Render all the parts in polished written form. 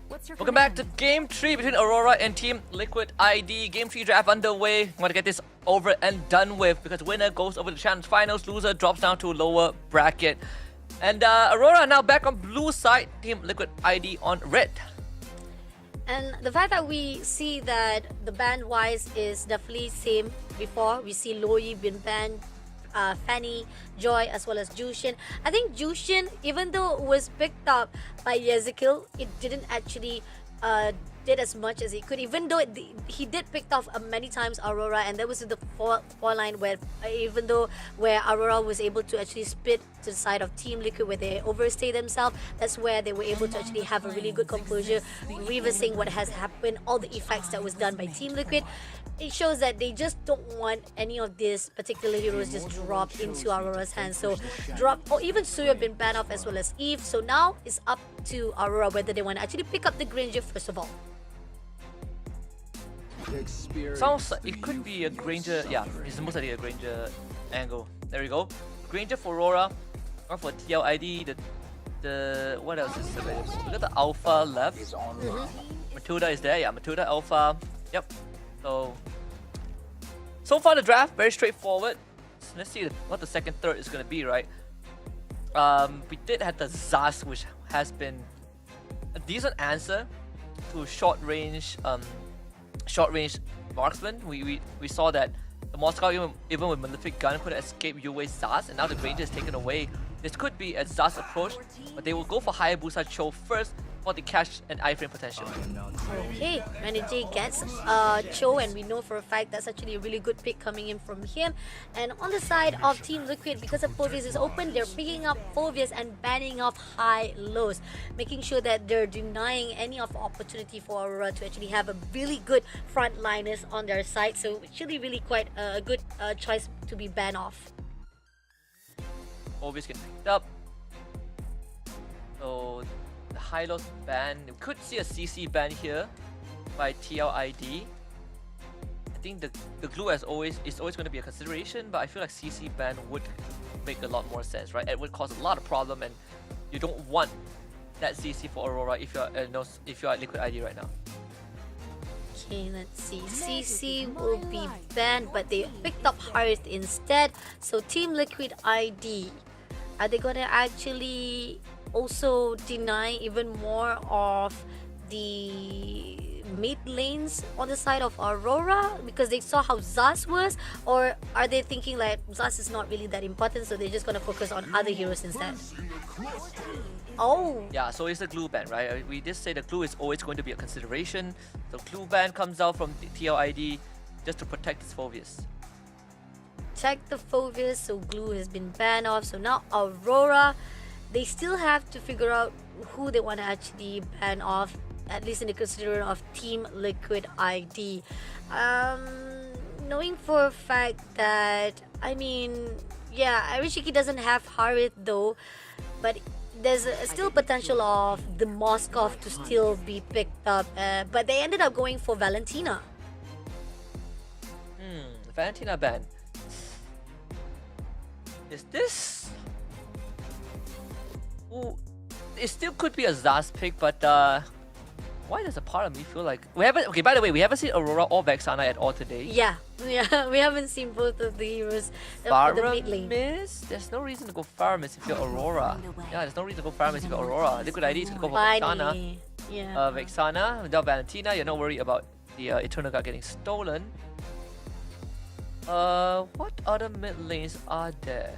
Welcome back to Game 3 between Aurora and Team Liquid ID. Game 3 draft underway. Want to get this over and done with because winner goes over to the challenge finals, loser drops down to a lower bracket. And Aurora now back on blue side, Team Liquid ID on red. And the fact that we see that the band-wise is definitely same before. We see Loi been banned, Fanny, Joy, as well as Jushin. I think Jushin, even though it was picked up by Ezekiel, it didn't actually did as much as it could, even though he did pick off many times Aurora, and that was the four line where even though where Aurora was able to actually split to the side of Team Liquid where they overstay themselves, that's where they were able to actually have a really good composure, reversing what has happened, all the effects that was done by Team Liquid. It shows that they just don't want any of these particular heroes just drop into Aurora's hands. So drop, or even Suya been banned off as well as Eve. So now it's up to Aurora whether they want to actually pick up the Granger first of all. Sounds like it could be a Granger. Yeah, it's most likely a Granger angle. There we go. Granger for Aurora, or for TLID. The what else is there? We got the Alpha left. Matilda is there. Yeah, Matilda Alpha. Yep. So far the draft very straightforward. Let's see what the second third is gonna be, right? We did have the Zaz, which has been a decent answer to short range marksman. We saw that the Moscow even with Malefic Gun could escape Yue's Zaz, and now the Granger is taken away. This could be a Zaz approach, but they will go for Hayabusa Cho first for the cash and iframe potential. Okay, Manager gets Cho, and we know for a fact that's actually a really good pick coming in from him. And on the side of Team Liquid, because of Phoveus is open, they're picking up Phoveus and banning off high lows, making sure that they're denying any of opportunity for Aurora to actually have a really good frontliners on their side. So it's really quite a good choice to be banned off. Phoveus get picked up. So the high lows ban, we could see a CC ban here by TLID. I think the glue is always going to be a consideration, but I feel like CC ban would make a lot more sense, right? It would cause a lot of problem, and you don't want that CC for Aurora if you're at Liquid ID right now. Okay, let's see. CC will be banned, but they picked up Hearth instead. So Team Liquid ID, are they gonna actually also deny even more of the mid lanes on the side of Aurora because they saw how Zaz was, or are they thinking like Zaz is not really that important, so they're just gonna focus on other heroes instead? Oh yeah, so it's the glue ban, right? We did say the glue is always going to be a consideration. The glue ban comes out from the TLID just to protect its Phoveus. Check the Phoveus, so glue has been banned off. So now Aurora, they still have to figure out who they want to actually ban off, at least in the consideration of Team Liquid ID. Knowing for a fact that, I mean, yeah, Arishiki doesn't have Harit though, but there's still potential of the Moskov to still be picked up, but they ended up going for Valentina. Valentina ban. Is this? Ooh, it still could be a Zaz pick, but why does a part of me feel like we haven't? Okay, by the way, we haven't seen Aurora or Vexana at all today. Yeah, we haven't seen both of the heroes for the mid lane. There's no reason to go Faramis if you're Aurora. Yeah, there's no reason to go Faramis if you're Aurora. Liquid ID is gonna go for Vexana. Yeah. Vexana without Valentina, you're not worried about the Eternal Guard getting stolen. What other mid lanes are there?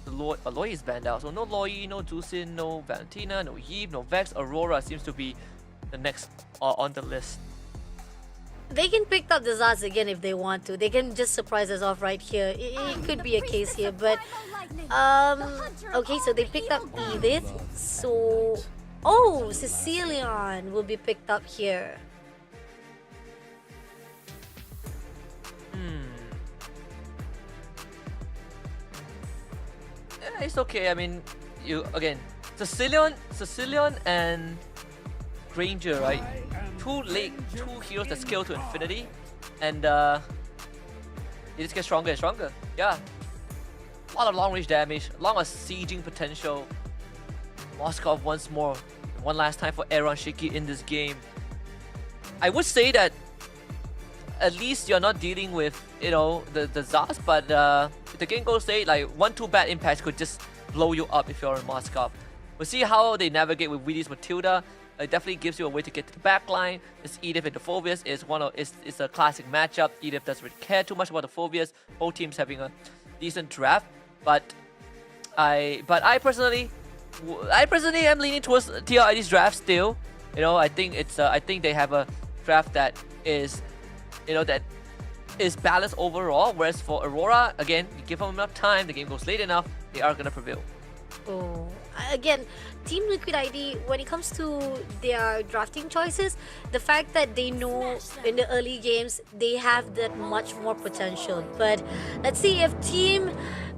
Loi is banned out, so no Loi, no Jusin, no Valentina, no Eve, no Vex. Aurora seems to be the next on the list. They can pick up the Zaz again if they want to. They can just surprise us off right here. It could be a case here, but okay, so they picked up Edith. So Sicilian will be picked up here. It's okay. I mean, you again, Sicilian and Granger, right? Two heroes that scale to infinity, and they just get stronger and stronger. Yeah, a lot of long range damage, a lot of sieging potential. Moskov once more. One last time for Aaron Shiki in this game. I would say that at least you're not dealing with, you know, the Zaz, but if the game goes late, like 1-2 bad impacts could just blow you up if you're in Moskov. We'll see how they navigate with Weedy's Matilda. It definitely gives you a way to get to the back line. This Edith and the Phobius is a classic matchup. Edith doesn't really care too much about the Phobius. Both teams having a decent draft, but I personally am leaning towards TLID's draft still. You know, I think they have a draft that is, you know, that is balanced overall. Whereas for Aurora, again, you give them enough time, the game goes late enough, they are gonna prevail. Oh, again, Team Liquid ID, when it comes to their drafting choices, the fact that they know in the early games they have that much more potential. But let's see if Team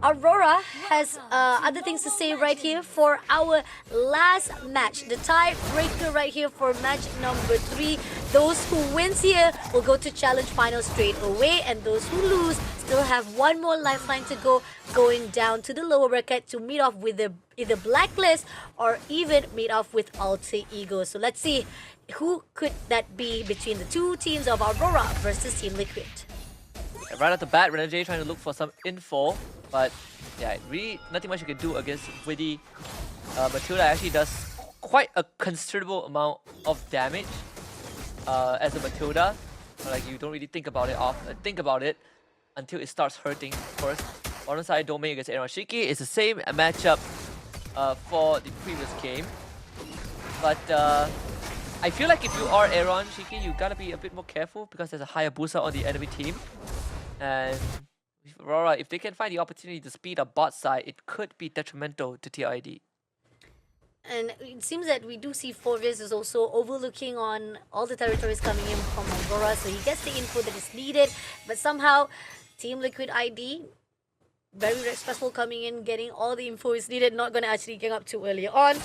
Aurora has other things to say right here for our last match. The tiebreaker right here for match number 3. Those who wins here will go to challenge final straight away, and those who lose still have one more lifeline to go, going down to the lower bracket to meet off with either Blacklist or even meet off with Alter Ego. So let's see who could that be between the two teams of Aurora versus Team Liquid. Right off the bat, Renajay trying to look for some info, but yeah, really nothing much you can do against Widdy. Matilda actually does quite a considerable amount of damage as a Matilda. Like, you don't really think about it until it starts hurting first. Bottom side domain against Aaron Shiki is the same matchup for the previous game, but I feel like if you are Aaron Shiki, you gotta be a bit more careful because there's a Hayabusa on the enemy team. And Aurora, if they can find the opportunity to speed up bot side, it could be detrimental to TLID. And it seems that we do see Forvis is also overlooking on all the territories coming in from Aurora, so he gets the info that is needed. But somehow, Team Liquid ID, very respectful coming in, getting all the info is needed, not going to actually gang up too early on.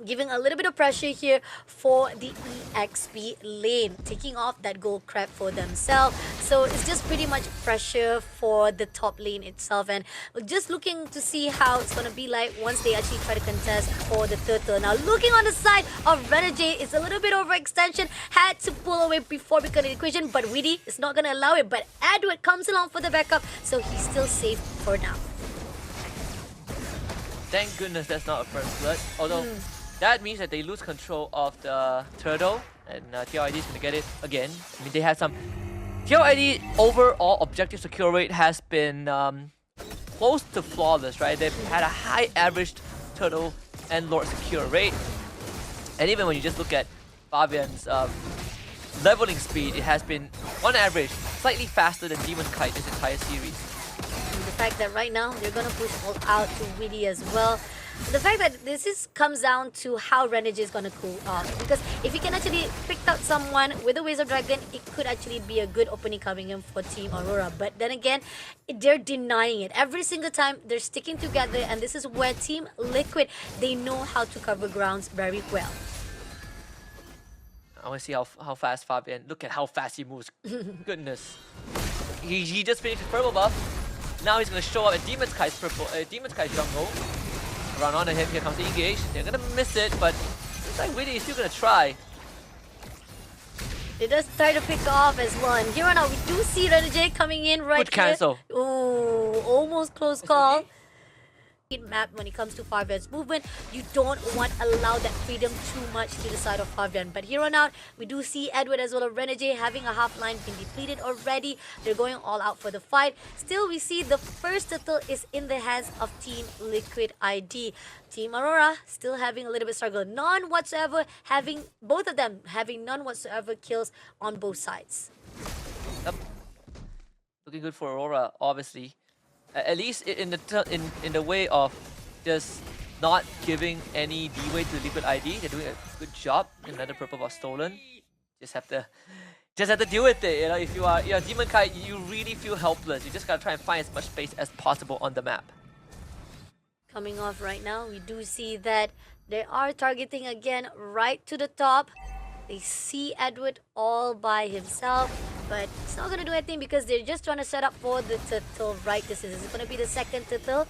Giving a little bit of pressure here for the EXP lane, taking off that gold crab for themselves. So it's just pretty much pressure for the top lane itself, and we're just looking to see how it's going to be like once they actually try to contest for the turtle. Now looking on the side of Renajay, it's a little bit overextension, had to pull away before becoming the equation, but Widdy is not going to allow it. But Edward comes along for the backup, so he's still safe for now. Thank goodness that's not a first blood, although that means that they lose control of the turtle, and TLID is going to get it again. I mean, they have some... TLID overall objective secure rate has been close to flawless, right? They've had a high average turtle and lord secure rate. And even when you just look at Fabian's leveling speed, it has been, on average, slightly faster than Demon's Kite this entire series. And the fact that right now, they're going to push all out to Widdy as well. The fact that this comes down to how Renajay is going to cool off. Because if you can actually pick out someone with a Wizard Dragon, it could actually be a good opening coming in for Team Aurora. But then again, they're denying it. Every single time, they're sticking together. And this is where Team Liquid, they know how to cover grounds very well. I want to see how fast Fabian... Look at how fast he moves. Goodness. He just finished his purple buff. Now he's going to show up at Demon's Kite's jungle. Run onto him, here comes the engage. They're gonna miss it, but looks like Widdy is still gonna try. It does try to pick off as well. And here on out, we do see Renajay coming in right Good cancel. here. Ooh, almost close call. Map when it comes to Fabian's movement, you don't want to allow that freedom too much to the side of Fabian. But here on out, we do see Edward as well as Renajay having a half line being depleted already. They're going all out for the fight. Still, we see the first turtle is in the hands of Team Liquid ID. Team Aurora still having a little bit struggle. None whatsoever, both of them having none whatsoever kills on both sides. Yep. Looking good for Aurora, obviously. At least in the way of just not giving any leeway to Liquid ID, they're doing a good job. Another purple was stolen. Just have to deal with it. You know, if you're Demon Kite, you really feel helpless. You just gotta try and find as much space as possible on the map. Coming off right now, we do see that they are targeting again right to the top. They see Edward all by himself, but it's not going to do anything because they're just trying to set up for the turtle right. This is going to be the second turtle.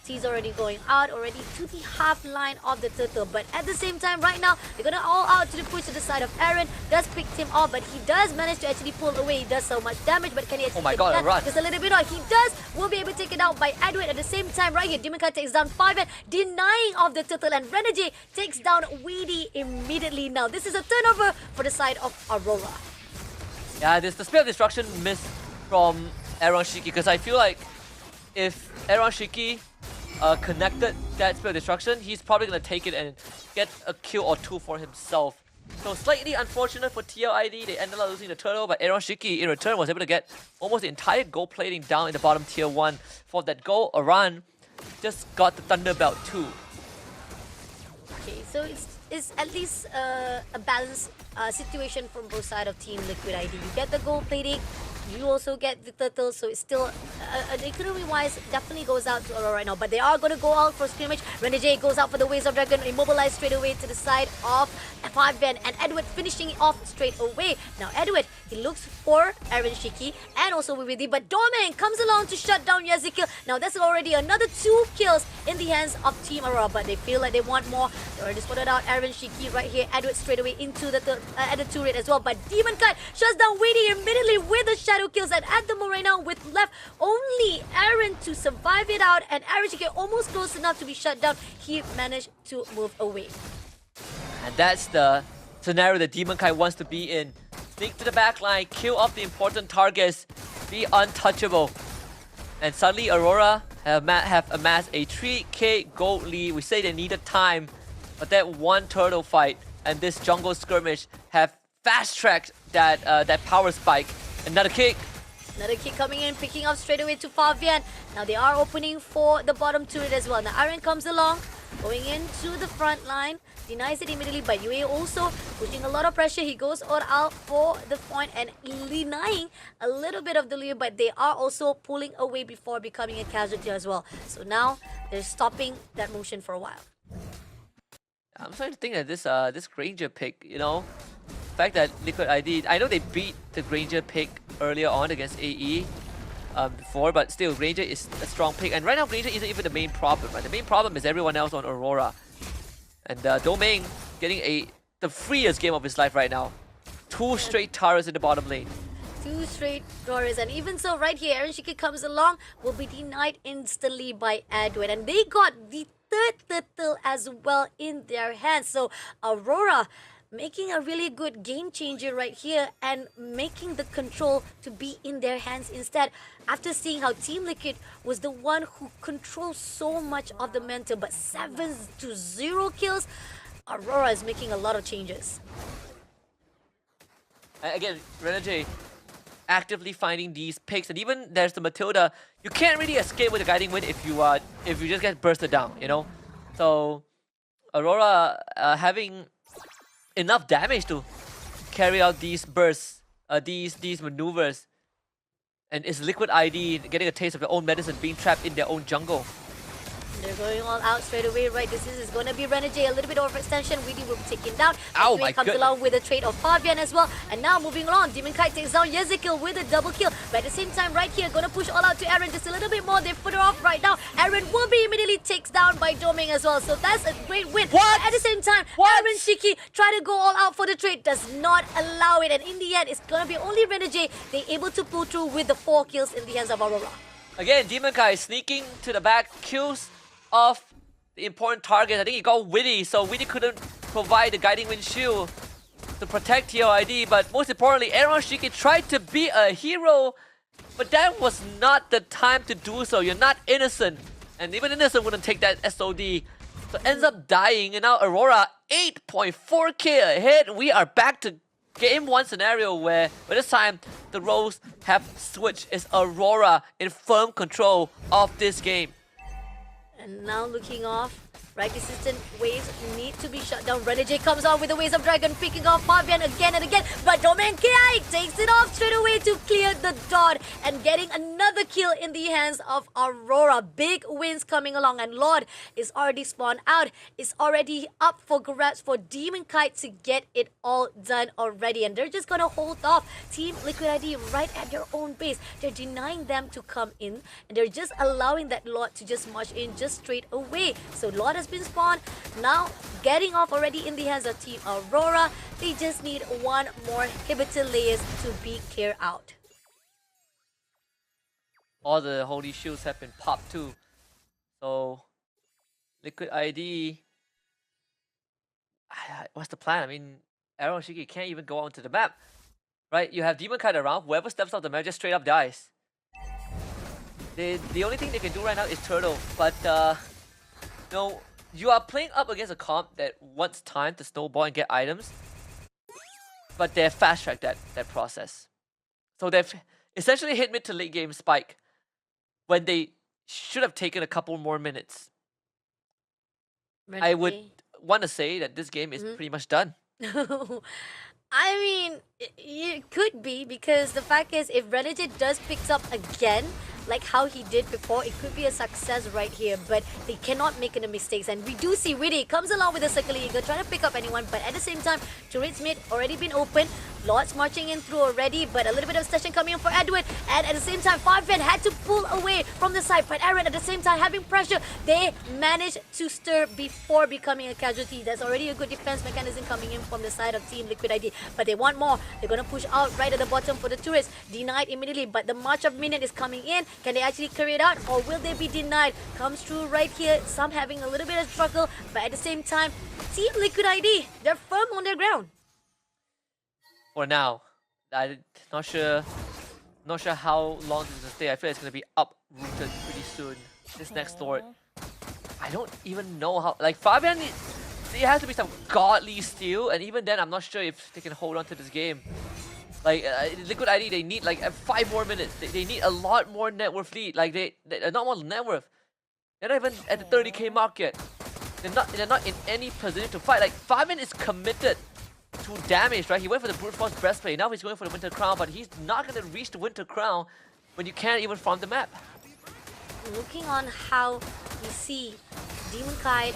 T's already going out already to the half line of the turtle. But at the same time, right now, they're gonna all out to the push to the side of Aaron. Does pick him off, but he does manage to actually pull away. He does so much damage, but can he actually Oh my god, a run. just a little bit off? He does. Will be able to take it out by Edward. At the same time, right here, Demon Kai takes down 5 and denying of the turtle, and Renegade takes down Weedy immediately. Now, this is a turnover for the side of Aurora. Yeah, this the Spear of Destruction miss from Aaron Shiki, because I feel like if Aaron Shiki connected that Spear of Destruction, he's probably going to take it and get a kill or two for himself. So slightly unfortunate for TLID, they ended up losing the turtle, but Aaron Shiki in return was able to get almost the entire gold plating down in the bottom tier 1 for that goal. Aran just got the Thunder Belt too. Okay, so it's at least a balanced situation from both sides of Team Liquid ID. You get the gold plating, you also get the turtle, so it's still economy-wise definitely goes out to Aurora right now. But they are going to go out for scrimmage. Renegade goes out for the Waves of Dragon, immobilized straight away to the side of F5Ben, and Edward finishing it off straight away. Now Edward, he looks for Aaron Shiki and also Wividi, but Domain comes along to shut down Yazikil. Now that's already another 2 kills in the hands of Team Aurora, but they feel like they want more. They already spotted out Aaron Shiki right here. Edward straight away into the turret as well, but Demon Kite shuts down Weedy immediately with the shadow kills, and at the moment right now with left only Aaron to survive it out, and Aaron Shiki almost close enough to be shut down. He managed to move away. And that's the scenario that Demon Kai wants to be in. Sneak to the back line, kill off the important targets, be untouchable. And suddenly Aurora have amassed a 3k gold lead. We say they needed time, but that one turtle fight and this jungle skirmish have fast-tracked that power spike. Another kick. Another kick coming in, picking up straight away to Fabian. Now they are opening for the bottom turret as well. Now Aaron comes along, going into the front line, denies it immediately, but Yue also putting a lot of pressure. He goes all out for the point and denying a little bit of the lead, but they are also pulling away before becoming a casualty as well. So now they're stopping that motion for a while. I'm starting to think that this Granger pick, you know, the fact that Liquid ID, I know they beat the Granger pick earlier on against AE before, but still Granger is a strong pick, and right now Granger isn't even the main problem. Right? The main problem is everyone else on Aurora, and Domain getting the freest game of his life right now. 2 straight turrets in the bottom lane. 2 straight doors, and even so right here Aaron Shiki comes along, will be denied instantly by Edward, and they got the 3rd turtle as well in their hands. So Aurora making a really good game changer right here and making the control to be in their hands instead, after seeing how Team Liquid was the one who controls so much of the momentum. But 7-0 kills, Aurora is making a lot of changes. Again, Renegade actively finding these picks, and even there's the Matilda. You can't really escape with the guiding wind if you just get bursted down, you know. So Aurora having enough damage to carry out these bursts, these maneuvers, and is Liquid ID getting a taste of their own medicine, being trapped in their own jungle. They're going all out straight away, right? This is going to be Renegade, a little bit overextension. Weedy will be taken down. Oh Yue my comes goodness. along with a trade of Fabian as well. And now moving along, Demon Kite takes down Yezikiel with a double kill. But at the same time, right here, going to push all out to Aaron just a little bit more. They put her off right now. Aaron will be immediately takes down by Doming as well. So that's a great win. What? But at the same time, What? Aaron Shiki try to go all out for the trade, does not allow it. And in the end, it's going to be only Renegade they able to pull through with the 4 kills in the hands of Aurora. Again, Demon Kai sneaking to the back, kills off the important targets. I think he got Witty, so Witty couldn't provide the guiding wind shield to protect TLID, but most importantly, Aaron Shiki tried to be a hero, but that was not the time to do so. You're not innocent, and even innocent wouldn't take that SOD. So ends up dying, and now Aurora 8.4k ahead. We are back to game 1 scenario where this time the roles have switched. It's Aurora in firm control of this game. And now looking off Right, resistant waves need to be shut down. Renegade comes out with the Waves of Dragon, picking off Fabian again and again. But Domenkai takes it off straight away to clear the dot and getting another kill in the hands of Aurora. Big wins coming along, and Lord is already spawned out. It's already up for grabs for Demon Kite to get it all done already. And they're just gonna hold off Team Liquid ID right at their own base. They're denying them to come in, and they're just allowing that Lord to just march in just straight away. So Lord has been spawned, now getting off already in the hands of Team Aurora. They just need one more inhibitor layers to be cleared out. All the holy shields have been popped too. So Liquid ID, what's the plan? I mean, Arrow and Shiki can't even go onto the map, right? You have Demon Kite around. Whoever steps off the map just straight up dies. The only thing they can do right now is turtle, but no, you are playing up against a comp that wants time to snowball and get items, but they've fast-tracked that process. So they've essentially hit mid to late game spike when they should have taken a couple more minutes. I would want to say that this game is pretty much done. I mean, it could be, because the fact is, if Renegade does pick up again, like how he did before, it could be a success right here, but they cannot make any mistakes. And we do see Witty comes along with the Circle Eagle, trying to pick up anyone, but at the same time, turrets mid already been open, Lords marching in through already, but a little bit of session coming in for Edward, and at the same time, Farfan had to pull away from the side, but Aaron at the same time having pressure, they managed to stir before becoming a casualty. That's already a good defense mechanism coming in from the side of Team Liquid ID, but they want more. They're gonna push out right at the bottom for the turrets, denied immediately, but the March of Minion is coming in. Can they actually carry it out, or will they be denied? Comes through right here, some having a little bit of struggle, but at the same time, Team Liquid ID, they're firm on their ground. For now, I'm not sure how long this is gonna stay. I feel like it's gonna be uprooted pretty soon. This next Lord, I don't even know how. Like Fabian, there has to be some godly steal, and even then, I'm not sure if they can hold on to this game. Like Liquid ID, they need like 5 more minutes. They need a lot more net worth lead. Like they not more net worth. They're not even at the 30k mark yet. They're not in any position to fight. Like Fabian is committed to damage, right? He went for the brute force breastplate. Now he's going for the winter crown, but he's not gonna reach the winter crown when you can't even farm the map. Looking on how we see Demon Kite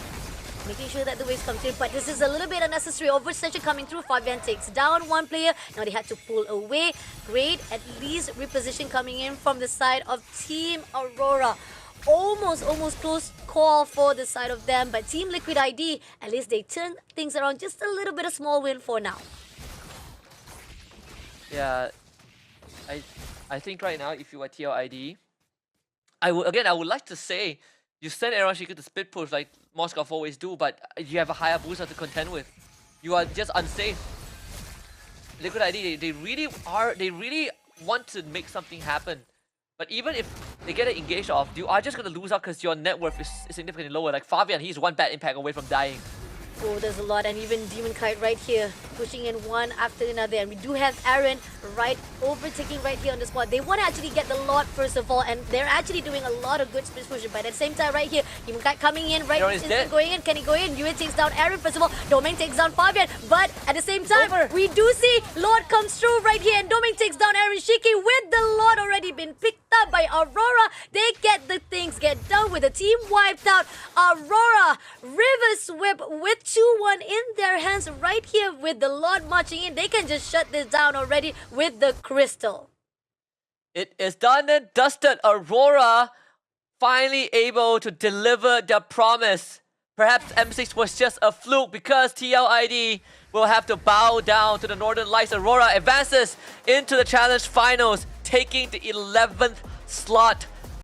making sure that the waves come through, but this is a little bit unnecessary. Oversession coming through. Fabian takes down one player. Now they had to pull away. Great, at least reposition coming in from the side of Team Aurora. Almost close call for the side of them, but Team Liquid ID, at least they turn things around. Just a little bit of small win for now. Yeah, I think right now, if you are TLID, I would like to say you send Arashika to split push like Moscow always do, but you have a higher booster to contend with. You are just unsafe. Liquid ID, they really want to make something happen. But even if they get it engaged off, you are just going to lose out because your net worth is significantly lower. Like Fabian, he's one bad impact away from dying. Oh, there's a lot, and even Demon Kite right here, pushing in one after another. And we do have Aaron right overtaking right here on the spot. They want to actually get the Lord first of all, and they're actually doing a lot of good split pushing. But at the same time, right here, Demon Kite coming in, right, going in. Can he go in? Yue takes down Aaron first of all. Domain takes down Fabian, but at the same time, we do see Lord comes through right here, and Domain takes down Aaron Shiki with the Lord already been picked up by Aurora. They get the things get done with the team wiped out. Aurora River Sweep with 2-1 in their hands right here with the Lord marching in. They can just shut this down already with the crystal. It is done and dusted. Aurora finally able to deliver their promise. Perhaps M6 was just a fluke because TLID will have to bow down to the Northern Lights. Aurora advances into the challenge finals, taking the 11th slot